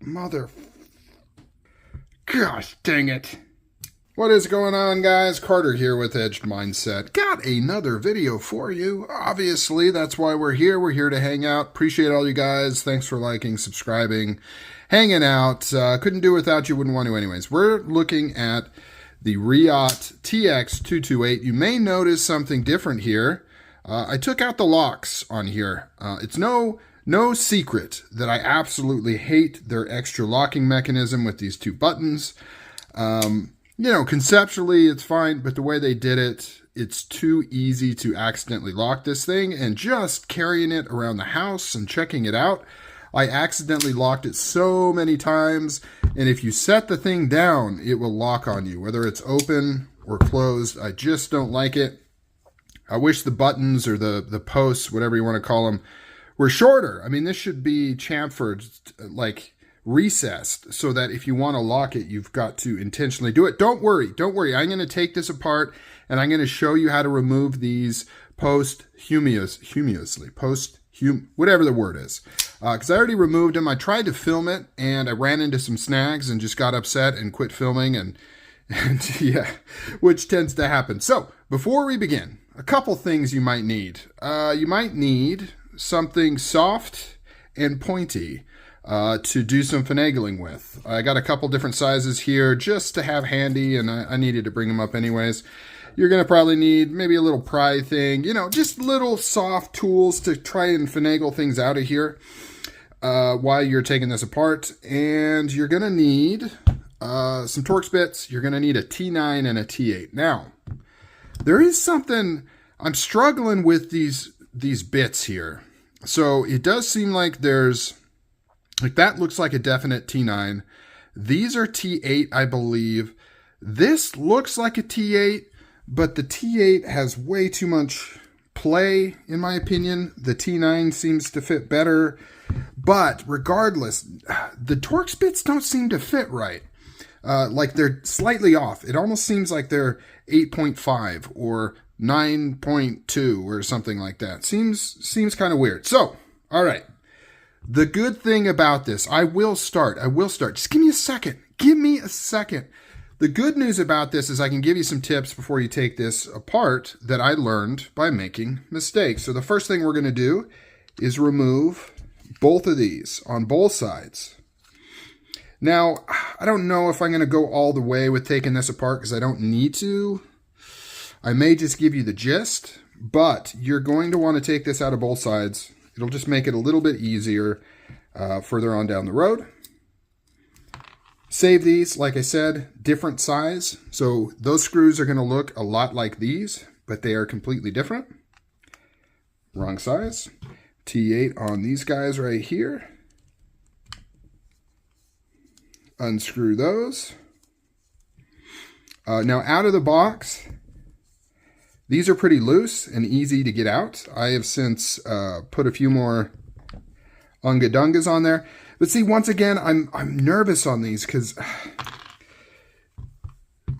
Mother... Gosh dang it. What is going on, guys? Carter here with Edged Mindset. Got another video for you. Obviously, that's why we're here. We're here to hang out. Appreciate all you guys. Thanks for liking, subscribing, hanging out. Couldn't do without you. Wouldn't want to anyways. We're looking at the Reate Tx228. You may notice something different here. I took out the locks on here. It's no secret that I absolutely hate their extra locking mechanism with these two buttons. You know, conceptually it's fine, but the way they did it, it's too easy to accidentally lock this thing. And just carrying it around the house and checking it out, I accidentally locked it so many times. And if you set the thing down, it will lock on you, whether it's open or closed. I just don't like it. I wish the buttons or the posts, whatever you want to call them, were shorter. I mean, this should be chamfered, like recessed, so that if you want to lock it, you've got to intentionally do it. Don't worry. I'm going to take this apart and I'm going to show you how to remove these whatever the word is. Because I already removed them. I tried to film it and I ran into some snags and just got upset and quit filming and yeah, which tends to happen. So before we begin, a couple things you might need. You might need something soft and pointy to do some finagling with. I got a couple different sizes here just to have handy, and I needed to bring them up anyways. You're going to probably need maybe a little pry thing, you know, just little soft tools to try and finagle things out of here while you're taking this apart. And you're going to need some Torx bits. You're going to need a T9 and a T8. Now, there is something I'm struggling with these bits here. So it does seem like there's, like that looks like a definite T9. These are T8, I believe. This looks like a T8, but the T8 has way too much play, in my opinion. The T9 seems to fit better. But regardless, the Torx bits don't seem to fit right. Like they're slightly off. It almost seems like they're 8.5 or 9.2 or something like that. Seems kind of weird. So, all right. The good thing about this, I will start. Just give me a second. The good news about this is I can give you some tips before you take this apart that I learned by making mistakes. So the first thing we're going to do is remove both of these on both sides. Now, I don't know if I'm going to go all the way with taking this apart because I don't need to. I may just give you the gist, but you're going to want to take this out of both sides. It'll just make it a little bit easier further on down the road. Save these, like I said, different size. So those screws are going to look a lot like these, but they are completely different. Wrong size. T8 on these guys right here. Unscrew those. Now out of the box, these are pretty loose and easy to get out. I have since put a few more unga dungas on there. But see, once again, I'm nervous on these because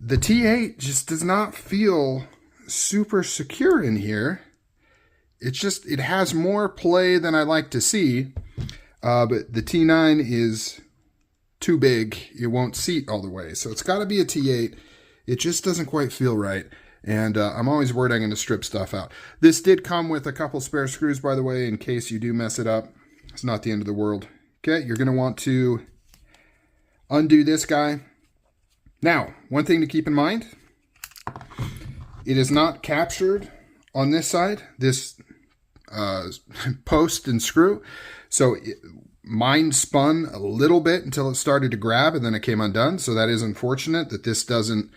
the T8 just does not feel super secure in here. It has more play than I like to see. But the T9 is too big. It won't seat all the way. So it's got to be a T8. It just doesn't quite feel right. And I'm always worried I'm going to strip stuff out. This did come with a couple spare screws, by the way, in case you do mess it up. It's not the end of the world. Okay, you're going to want to undo this guy. Now, one thing to keep in mind, it is not captured on this side, this post and screw. So mine spun a little bit until it started to grab, and then it came undone. So that is unfortunate that this doesn't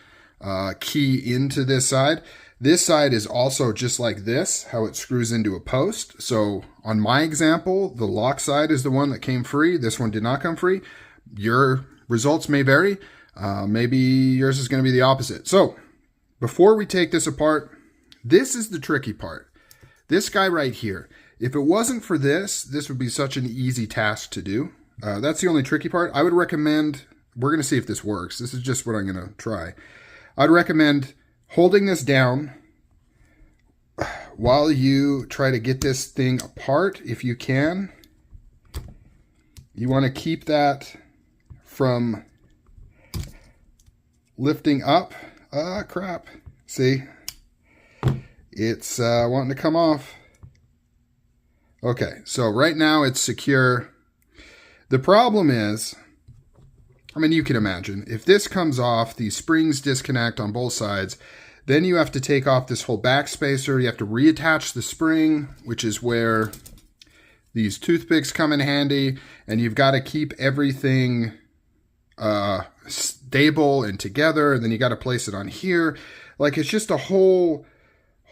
key into this side. This side is also just like this, how it screws into a post. So on my example, the lock side is the one that came free. This one did not come free. Your results may vary. Maybe yours is going to be the opposite. So before we take this apart, this is the tricky part. This guy right here. If it wasn't for this, this would be such an easy task to do. That's the only tricky part. I would recommend, we're going to see if this works. This is just what I'm going to try. I'd recommend holding this down while you try to get this thing apart, if you can. You want to keep that from lifting up. Crap. See? It's wanting to come off. Okay, so right now it's secure. The problem is, I mean, you can imagine, if this comes off, these springs disconnect on both sides, then you have to take off this whole back spacer. You have to reattach the spring, which is where these toothpicks come in handy, and you've got to keep everything stable and together, and then you got to place it on here. Like, it's just a whole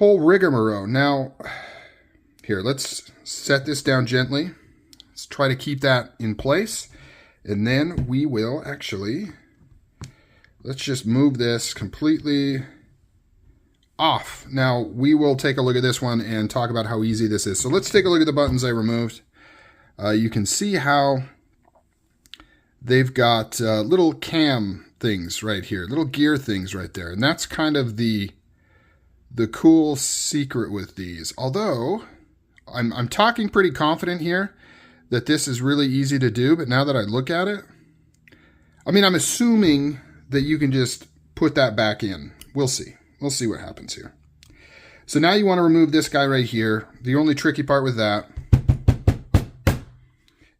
rigmarole. Now, here, let's set this down gently. Let's try to keep that in place. And then we will actually, let's just move this completely off. Now, we will take a look at this one and talk about how easy this is. So let's take a look at the buttons I removed. You can see how they've got little cam things right here, little gear things right there. And that's kind of the cool secret with these. Although, I'm talking pretty confident here that this is really easy to do, but now that I look at it, I mean, I'm assuming that you can just put that back in. We'll see. We'll see what happens here. So now you want to remove this guy right here. The only tricky part with that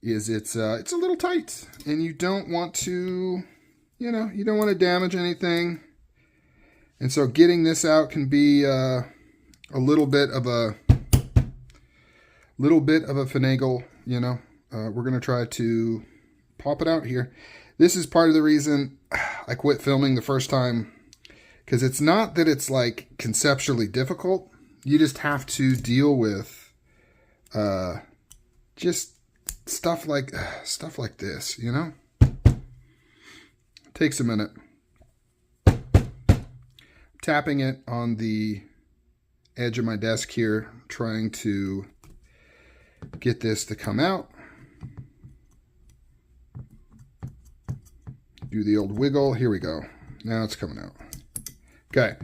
is it's a little tight, and you don't want to, you don't want to damage anything. And so getting this out can be a little bit of a finagle, We're going to try to pop it out here. This is part of the reason I quit filming the first time, because it's not that it's like conceptually difficult. You just have to deal with just stuff like this, It takes a minute. Tapping it on the edge of my desk here, trying to get this to come out. Do the old wiggle. Here we go. Now it's coming out. Okay.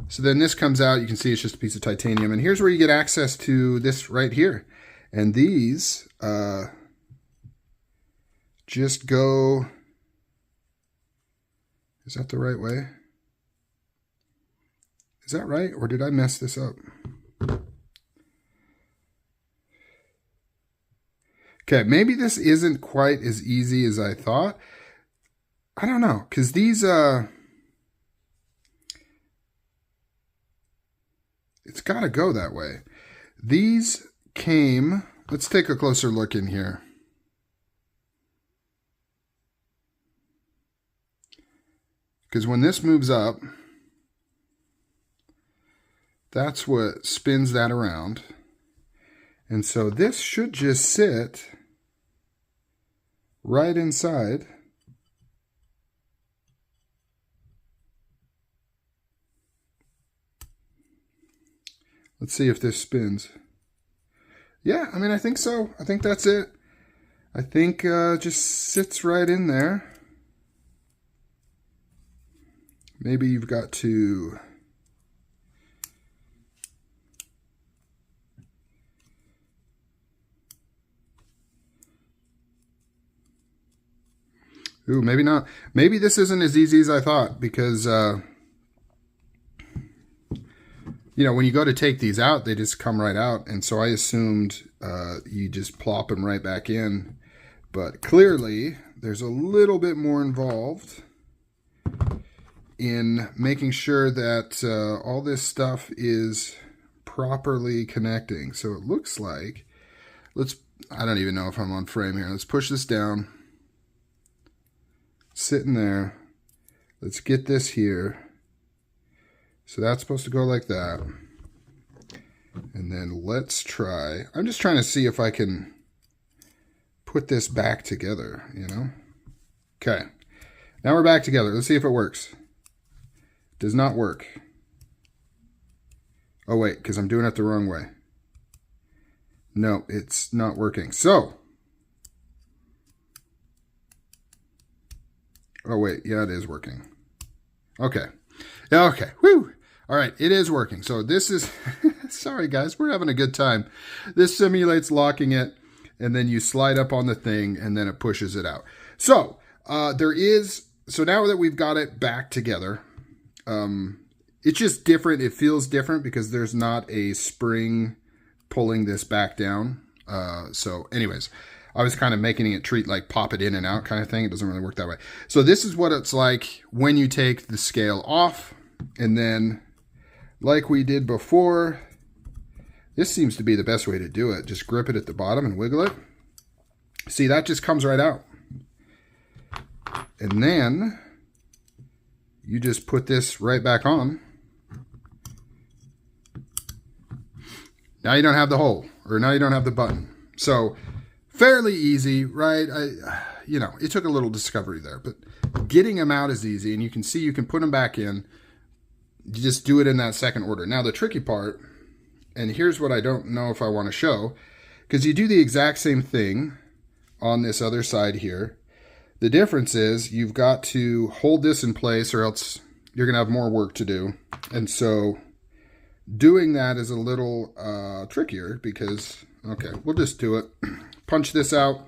So then this comes out. You can see it's just a piece of titanium. And here's where you get access to this right here. And these just go... Is that the right way? Is that right? Or did I mess this up? Okay, maybe this isn't quite as easy as I thought. I don't know, because these, it's got to go that way. These came, let's take a closer look in here. Because when this moves up, that's what spins that around. And so this should just sit right inside. Let's see if this spins. Yeah, I mean, I think so. I think that's it. I think just sits right in there. Maybe you've got to... Ooh, maybe not. Maybe this isn't as easy as I thought, because, when you go to take these out, they just come right out. And so I assumed you just plop them right back in. But clearly, there's a little bit more involved in making sure that all this stuff is properly connecting. So it looks like, I don't even know if I'm on frame here. Let's push this down. Sitting there. Let's get this here. So that's supposed to go like that. And then let's try. I'm just trying to see if I can put this back together, Okay. Now we're back together. Let's see if it works. Does not work. Oh, wait, because I'm doing it the wrong way. No, it's not working. So... Oh, wait. Yeah, it is working. Okay. Okay. Whew. All right. It is working. So this is... Sorry, guys. We're having a good time. This simulates locking it, and then you slide up on the thing, and then it pushes it out. So So now that we've got it back together, it's just different. It feels different because there's not a spring pulling this back down. So anyways, I was kind of making it treat like pop it in and out kind of thing. It doesn't really work that way. So this is what it's like when you take the scale off, and then like we did before, this seems to be the best way to do it. Just grip it at the bottom and wiggle it. See, that just comes right out. And then you just put this right back on. Now you don't have the hole, or now you don't have the button. So fairly easy, right? It took a little discovery there, but getting them out is easy, and you can see you can put them back in. You just do it in that second order. Now the tricky part, and here's what I don't know if I want to show, because you do the exact same thing on this other side here. The difference is you've got to hold this in place, or else you're going to have more work to do. And so doing that is a little trickier because, okay, we'll just do it. Punch this out.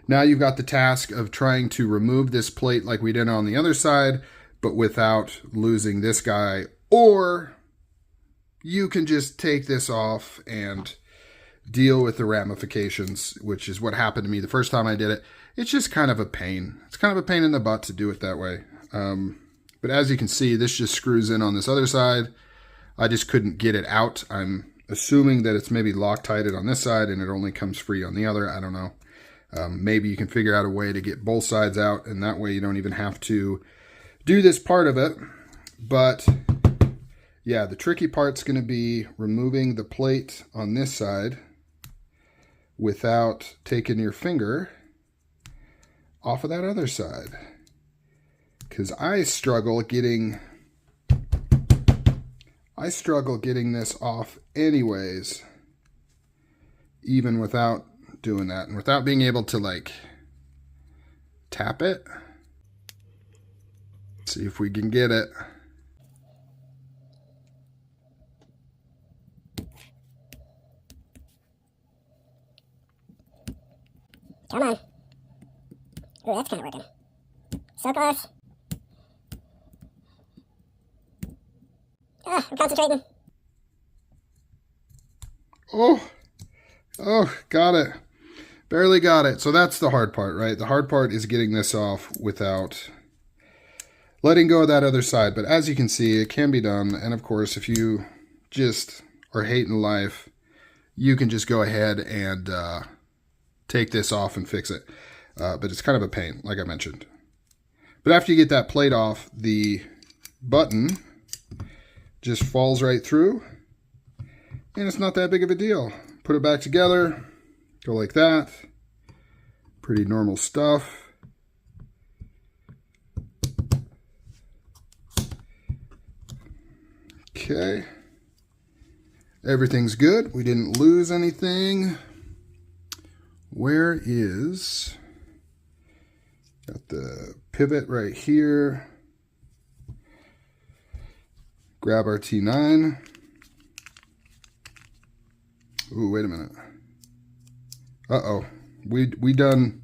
Now you've got the task of trying to remove this plate like we did on the other side, but without losing this guy. Or you can just take this off and deal with the ramifications, which is what happened to me the first time I did it. It's just kind of a pain. It's kind of a pain in the butt to do it that way. But as you can see, this just screws in on this other side. I just couldn't get it out. I'm assuming that it's maybe Loctited on this side and it only comes free on the other. I don't know. Maybe you can figure out a way to get both sides out, and that way you don't even have to do this part of it. But yeah, the tricky part's going to be removing the plate on this side without taking your finger off of that other side. Because I struggle getting this off anyways, even without doing that, and without being able to like tap it. Let's see if we can get it. Come on. Ooh, that's kind of working. So close. Ah, I'm concentrating. Oh, got it. Barely got it. So that's the hard part, right? The hard part is getting this off without letting go of that other side. But as you can see, it can be done. And of course, if you just are hating life, you can just go ahead and take this off and fix it. But it's kind of a pain, like I mentioned. But after you get that plate off, the button just falls right through, and it's not that big of a deal. Put it back together, go like that. Pretty normal stuff. Okay. Everything's good. We didn't lose anything. Where is... Got the pivot right here. Grab our T9. Ooh, wait a minute. Uh-oh. We done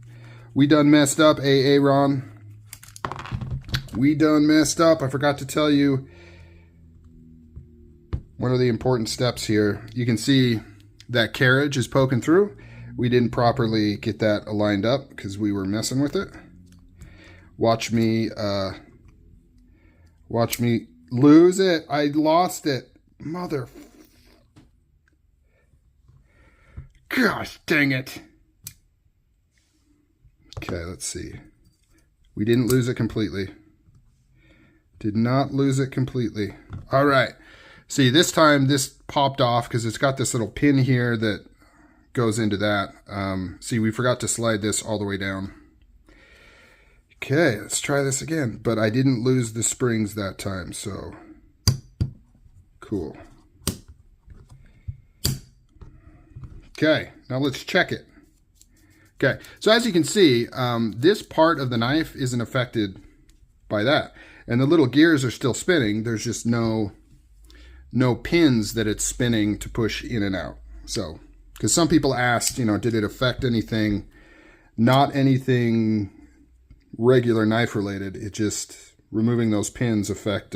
messed up, Ron. We done messed up. I forgot to tell you one of the important steps here. You can see that carriage is poking through. We didn't properly get that aligned up because we were messing with it. Watch me lose it. I lost it. Mother. Gosh dang it. Okay, let's see. We didn't lose it completely. Did not lose it completely. All right. See, this time this popped off because it's got this little pin here that goes into that. See, we forgot to slide this all the way down. Okay, let's try this again. But I didn't lose the springs that time, so cool. Okay, now let's check it. Okay, so as you can see, this part of the knife isn't affected by that. And the little gears are still spinning. There's just no pins that it's spinning to push in and out. So, because some people asked, did it affect anything? Not anything regular knife related. It just, removing those pins affect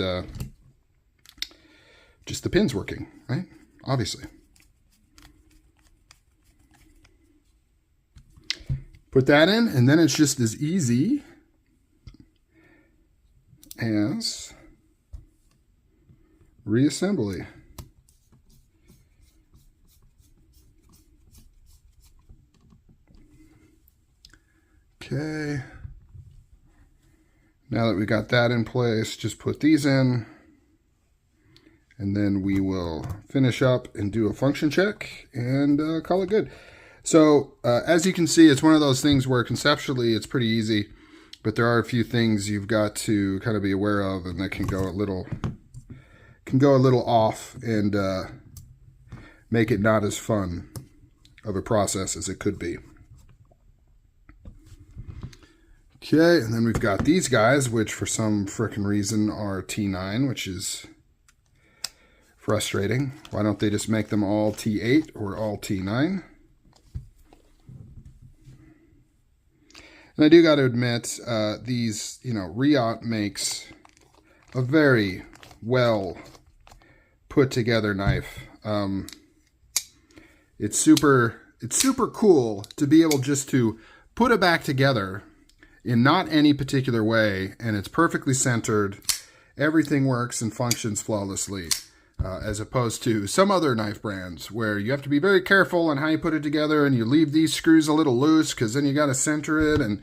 just the pins working, right? Obviously. Put that in, and then it's just as easy as reassembly. Okay. Now that we got that in place, just put these in, and then we will finish up and do a function check and call it good. So as you can see, it's one of those things where conceptually it's pretty easy, but there are a few things you've got to kind of be aware of, and that can go a little off and make it not as fun of a process as it could be. Okay, and then we've got these guys, which for some frickin' reason are T9, which is frustrating. Why don't they just make them all T8 or all T9? And I do got to admit, these, Reate makes a very well put together knife. It's super cool to be able just to put it back together in not any particular way, and it's perfectly centered. Everything works and functions flawlessly, as opposed to some other knife brands where you have to be very careful on how you put it together, and you leave these screws a little loose because then you got to center it, and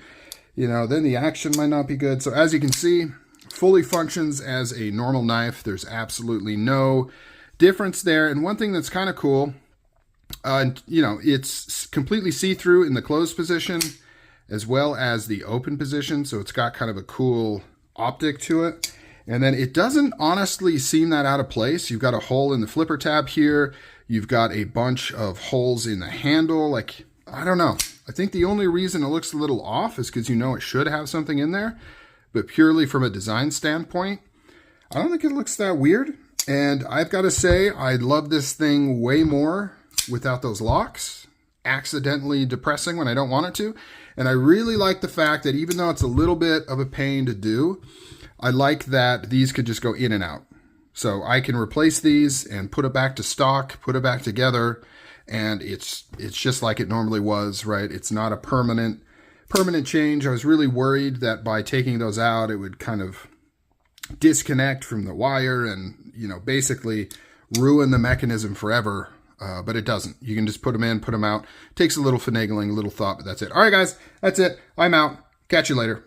then the action might not be good. So as you can see, fully functions as a normal knife. There's absolutely no difference there. And one thing that's kind of cool, it's completely see-through in the closed position as well as the open position, so it's got kind of a cool optic to it. And then it doesn't honestly seem that out of place. You've got a hole in the flipper tab here. You've got a bunch of holes in the handle. Like, I don't know. I think the only reason it looks a little off is because it should have something in there. But purely from a design standpoint, I don't think it looks that weird. And I've got to say, I love this thing way more without those locks, accidentally depressing when I don't want it to. And I really like the fact that even though it's a little bit of a pain to do, I like that these could just go in and out. So I can replace these and put it back to stock, put it back together, and it's just like it normally was, right? It's not a permanent change. I was really worried that by taking those out, it would kind of disconnect from the wire and, basically ruin the mechanism forever. But it doesn't. You can just put them in, put them out. Takes a little finagling, a little thought, but that's it. All right, guys, that's it. I'm out. Catch you later.